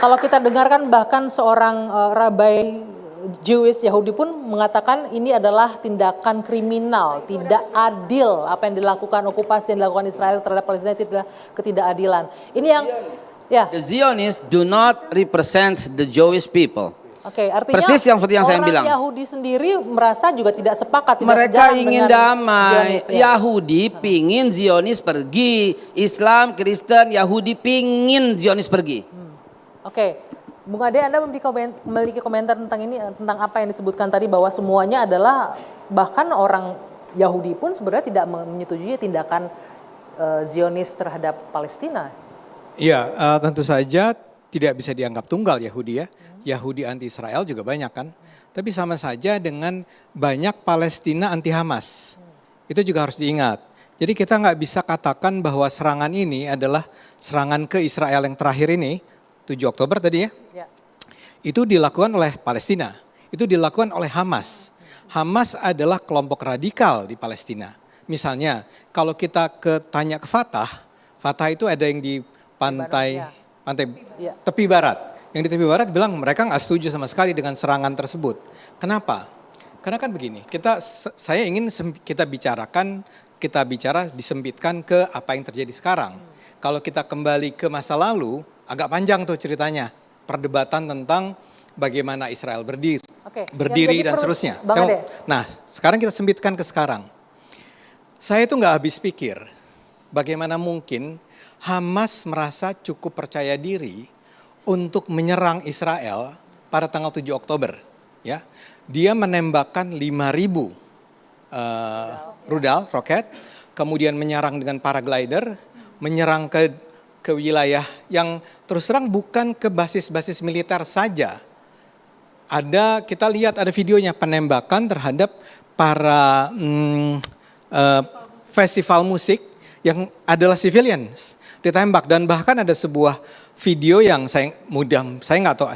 kalau kita dengarkan bahkan seorang rabai Jewish Yahudi pun mengatakan ini adalah tindakan kriminal, tidak adil apa yang dilakukan, okupasi yang dilakukan Israel terhadap Palestina itu adalah ketidakadilan. Ini yang The Zionists do not represent the Jewish people. Oke, artinya persis yang seperti yang saya bilang. Orang Yahudi sendiri merasa juga tidak sepakat, tidak mereka sejalan ingin dengan damai. Zionis, ya. Yahudi pingin Zionis pergi, Islam, Kristen, Yahudi pingin Zionis pergi. Oke, Bung Ade, Anda memiliki komentar tentang ini, tentang apa yang disebutkan tadi bahwa semuanya adalah bahkan orang Yahudi pun sebenarnya tidak menyetujui tindakan Zionis terhadap Palestina. Iya, tentu saja tidak bisa dianggap tunggal Yahudi ya. Yahudi anti Israel juga banyak kan. Tapi sama saja dengan banyak Palestina anti Hamas. Itu juga harus diingat. Jadi kita nggak bisa katakan bahwa serangan ini adalah serangan ke Israel yang terakhir ini, 7 Oktober tadi ya. Itu dilakukan oleh Palestina. Itu dilakukan oleh Hamas. Hamas adalah kelompok radikal di Palestina. Misalnya kalau kita tanya ke Fatah, Fatah itu ada yang di pantai tepi barat. Yang di tepi barat bilang mereka nggak setuju sama sekali dengan serangan tersebut. Kenapa? Karena kan begini, saya ingin kita bicara disempitkan ke apa yang terjadi sekarang. Kalau kita kembali ke masa lalu, agak panjang tuh ceritanya. Perdebatan tentang bagaimana Israel berdiri dan seterusnya. Nah, sekarang kita sempitkan ke sekarang. Saya itu nggak habis pikir, bagaimana mungkin Hamas merasa cukup percaya diri untuk menyerang Israel pada tanggal 7 Oktober. Ya, dia menembakkan 5.000 rudal, roket, kemudian menyerang dengan paraglider, menyerang ke wilayah yang terus terang bukan ke basis-basis militer saja. Kita lihat ada videonya penembakan terhadap para festival musik yang adalah civilians ditembak, dan bahkan ada sebuah video yang saya nggak tahu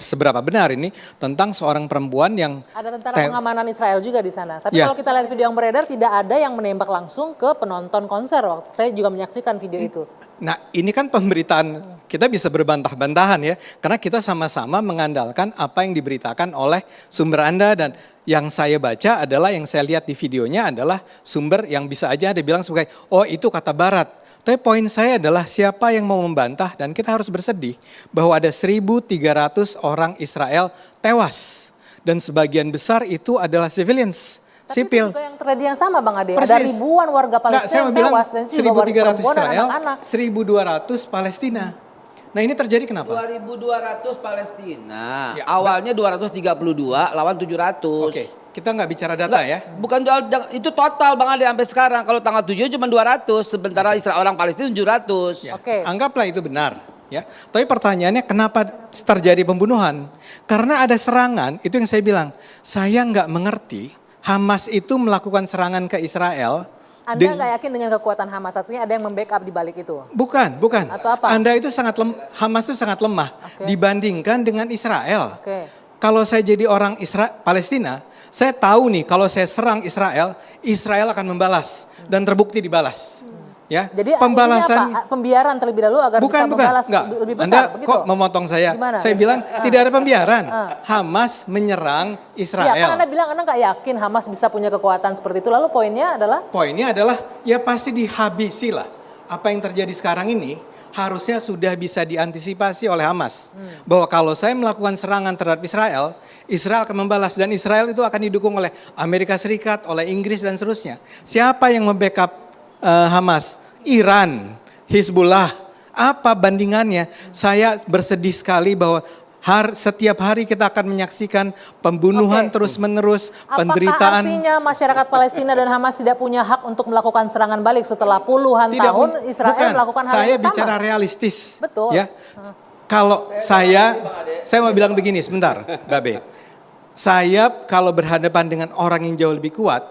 seberapa benar ini, tentang seorang perempuan yang ada tentara pengamanan Israel juga di sana. Tapi kalau kita lihat video yang beredar tidak ada yang menembak langsung ke penonton konser. Saya juga menyaksikan video itu. Nah, ini kan pemberitaan, kita bisa berbantah-bantahan ya, karena kita sama-sama mengandalkan apa yang diberitakan oleh sumber Anda, dan yang saya baca adalah, yang saya lihat di videonya adalah sumber yang bisa aja ada bilang sebagai, oh itu kata Barat. Tapi poin saya adalah siapa yang mau membantah, dan kita harus bersedih bahwa ada 1.300 orang Israel tewas. Dan sebagian besar itu adalah civilians, sipil. Tapi itu juga yang terjadi yang sama Bang Ade. Persis. Ada ribuan warga Palestina yang tewas, dan itu juga warga perempuan dan anak-anak. 1.300 Palestina. Nah ini terjadi kenapa? 2.200 Palestina, ya, awalnya 232 lawan 700. Oke, kita nggak bicara data ya. Bukan itu total Bang Ade sampai sekarang. Kalau tanggal 7 cuma 200, sementara Israel orang Palestina 700. Ya, anggaplah itu benar. Ya, tapi pertanyaannya kenapa terjadi pembunuhan? Karena ada serangan, itu yang saya bilang. Saya nggak mengerti Hamas itu melakukan serangan ke Israel. Anda nggak yakin dengan kekuatan Hamas? Artinya ada yang membackup di balik itu? Bukan. Atau apa? Anda itu Hamas itu sangat lemah dibandingkan dengan Israel. Kalau saya jadi orang Palestina, saya tahu nih kalau saya serang Israel, Israel akan membalas dan terbukti dibalas. Ya, jadi pembalasan apa? Pembiaran terlebih dahulu agar bisa membalas lebih besar. Anda begitu? Kok memotong saya? Gimana? Saya bilang tidak ada pembiaran. Hamas menyerang Israel. Ya, kan Anda bilang Anda nggak yakin Hamas bisa punya kekuatan seperti itu. Lalu poinnya adalah? Poinnya adalah ya pasti dihabisi lah. Apa yang terjadi sekarang ini harusnya sudah bisa diantisipasi oleh Hamas. Bahwa kalau saya melakukan serangan terhadap Israel, Israel akan membalas, dan Israel itu akan didukung oleh Amerika Serikat, oleh Inggris dan seterusnya. Siapa yang membackup Hamas? Iran, Hizbullah. Apa bandingannya? Saya bersedih sekali bahwa setiap hari kita akan menyaksikan pembunuhan terus-menerus, penderitaan. Apakah artinya masyarakat Palestina dan Hamas tidak punya hak untuk melakukan serangan balik setelah puluhan tahun Israel melakukan hal yang sama? Saya bicara realistis. Betul. Ya. Kalau saya mau bilang begini sebentar, Babe. Saya kalau berhadapan dengan orang yang jauh lebih kuat,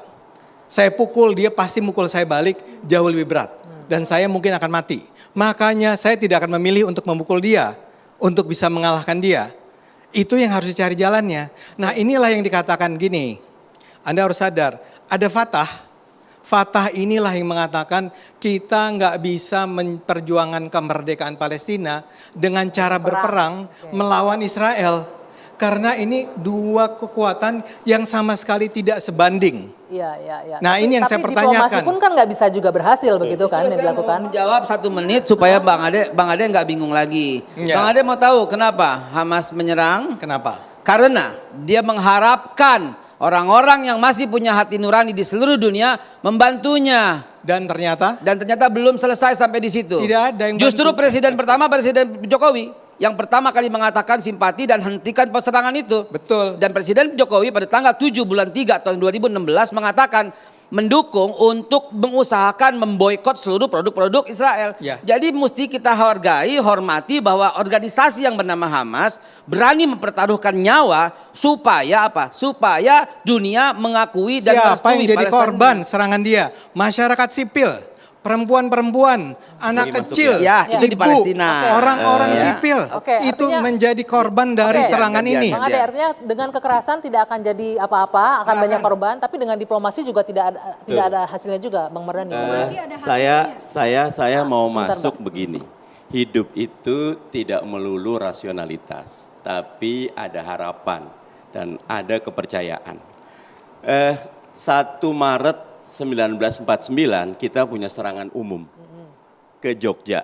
saya pukul dia pasti mukul saya balik jauh lebih berat. Dan saya mungkin akan mati. Makanya saya tidak akan memilih untuk memukul dia, untuk bisa mengalahkan dia. Itu yang harus dicari jalannya. Nah inilah yang dikatakan gini, Anda harus sadar, ada Fatah. Fatah inilah yang mengatakan kita nggak bisa memperjuangkan kemerdekaan Palestina dengan cara berperang melawan Israel. Karena ini dua kekuatan yang sama sekali tidak sebanding. Iya. Nah, ini yang saya pertanyakan. Diplomasi pun kan nggak bisa juga berhasil begitu kan yang dilakukan. Jawab 1 menit supaya Bang Ade nggak bingung lagi. Ya. Bang Ade mau tahu kenapa Hamas menyerang? Kenapa? Karena dia mengharapkan orang-orang yang masih punya hati nurani di seluruh dunia membantunya. Dan ternyata Belum selesai sampai di situ. Tidak ada yang Justru bantu. Presiden Jokowi yang pertama kali mengatakan simpati dan hentikan serangan itu. Betul. Dan Presiden Jokowi pada tanggal 7 bulan 3 tahun 2016 mengatakan mendukung untuk mengusahakan memboikot seluruh produk-produk Israel. Ya. Jadi mesti kita hargai, hormati bahwa organisasi yang bernama Hamas berani mempertaruhkan nyawa supaya apa? Supaya dunia mengakui dan siapa merestui yang jadi Palestina. korban serangan dia? Masyarakat sipil, perempuan-perempuan, anak kecil, Ya, itu di ibu, Palestina. orang-orang Ya. sipil. Oke, Itu artinya- menjadi korban dari Oke. serangan Gantian, ini. Bang Ade, artinya dengan kekerasan tidak akan jadi apa-apa, akan banyak korban, tapi dengan diplomasi juga tidak ada hasilnya juga, Bang Mardhani. Saya mau Sebentar, masuk begini. Hidup itu tidak melulu rasionalitas, tapi ada harapan dan ada kepercayaan. 1 Maret 1949 kita punya serangan umum ke Jogja.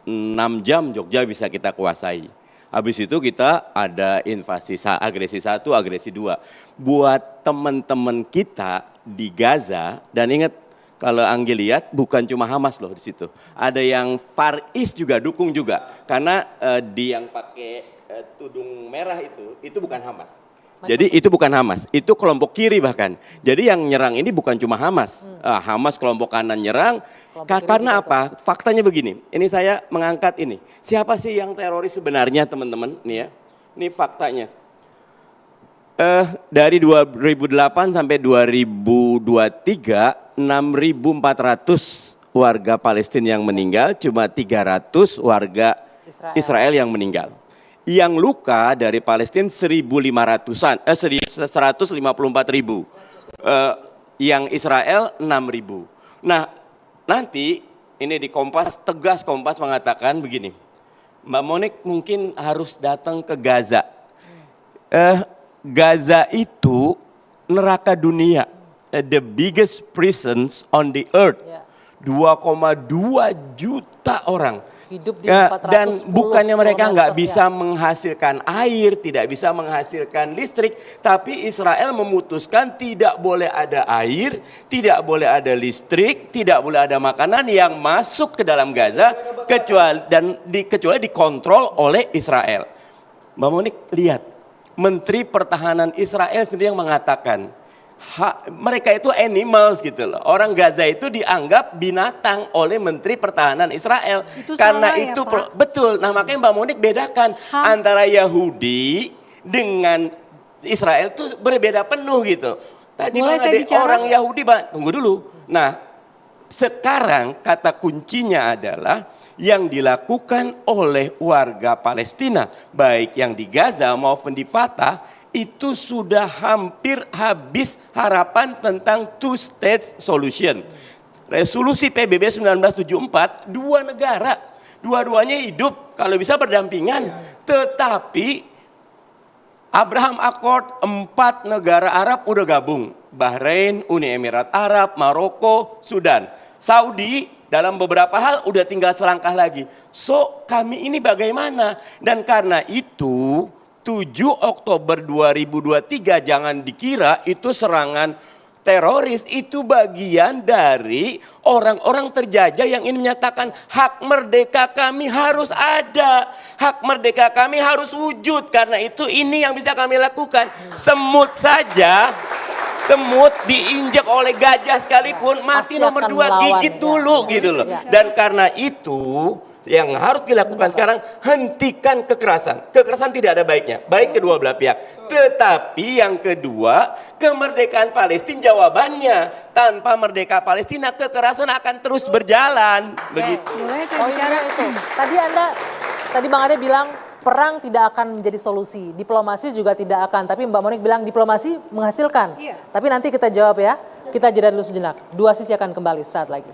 6 jam Jogja bisa kita kuasai. Habis itu kita ada invasi agresi 1, agresi 2. Buat teman-teman kita di Gaza, dan ingat kalau Anggi lihat bukan cuma Hamas loh di situ. Ada yang Far East juga dukung juga. Karena di yang pakai tudung merah itu bukan Hamas. Jadi itu bukan Hamas, itu kelompok kiri bahkan. Jadi yang nyerang ini bukan cuma Hamas. Hamas kelompok kanan nyerang. Karena apa? Faktanya begini. Ini saya mengangkat ini. Siapa sih yang teroris sebenarnya teman-teman? Nih ya. Ini faktanya. Dari 2008 sampai 2023, 6.400 warga Palestina yang meninggal, cuma 300 warga Israel yang meninggal. Yang luka dari Palestina 1.500-an, 154.000. Yang Israel 6.000. Nah, nanti ini di Kompas, tegas Kompas mengatakan begini. Mbak Monik mungkin harus datang ke Gaza. Gaza itu neraka dunia. The biggest prisons on the earth. 2,2 juta orang. Hidup di Dan 410 bukannya mereka nggak kilometer, bisa menghasilkan air, tidak bisa menghasilkan listrik, tapi Israel memutuskan tidak boleh ada air, tidak boleh ada listrik, tidak boleh ada makanan yang masuk ke dalam Gaza kecuali dikontrol oleh Israel. Mbak Monik lihat, Menteri Pertahanan Israel sendiri yang mengatakan mereka itu animals gitu loh. Orang Gaza itu dianggap binatang oleh Menteri Pertahanan Israel. Itu Karena salah ya, itu Pak? betul. Nah, makanya Mbak Monik bedakan antara Yahudi dengan Israel itu berbeda penuh gitu. Tadi Boleh Bang saya Ade, bicara? orang Yahudi, tunggu dulu. Nah, sekarang kata kuncinya adalah yang dilakukan oleh warga Palestina, baik yang di Gaza maupun di Fatah, itu sudah hampir habis harapan tentang two state solution. Resolusi PBB 1974, dua negara, dua-duanya hidup kalau bisa berdampingan. Tetapi Abraham Accord, 4 negara Arab udah gabung. Bahrain, Uni Emirat Arab, Maroko, Sudan. Saudi dalam beberapa hal udah tinggal selangkah lagi. So kami ini bagaimana? Dan karena itu 7 Oktober 2023 jangan dikira itu serangan teroris, itu bagian dari orang-orang terjajah yang ingin menyatakan hak merdeka kami harus ada, hak merdeka kami harus wujud, karena itu ini yang bisa kami lakukan. Semut saja, semut diinjak oleh gajah sekalipun mati pasti nomor akan 2 melawan, gigit ya. dulu gitu loh. Dan karena itu yang harus dilakukan sekarang, hentikan kekerasan. Kekerasan tidak ada baiknya, baik kedua belah pihak. Tetapi yang kedua, kemerdekaan Palestina jawabannya. Tanpa merdeka Palestina, kekerasan akan terus berjalan. Begitu. Boleh saya Poinnya bicara? itu. Tadi Bang Ade bilang perang tidak akan menjadi solusi, diplomasi juga tidak akan. Tapi Mbak Monik bilang diplomasi menghasilkan. Iya. Tapi nanti kita jawab ya. Kita jeda dulu sejenak. Dua Sisi akan kembali saat lagi.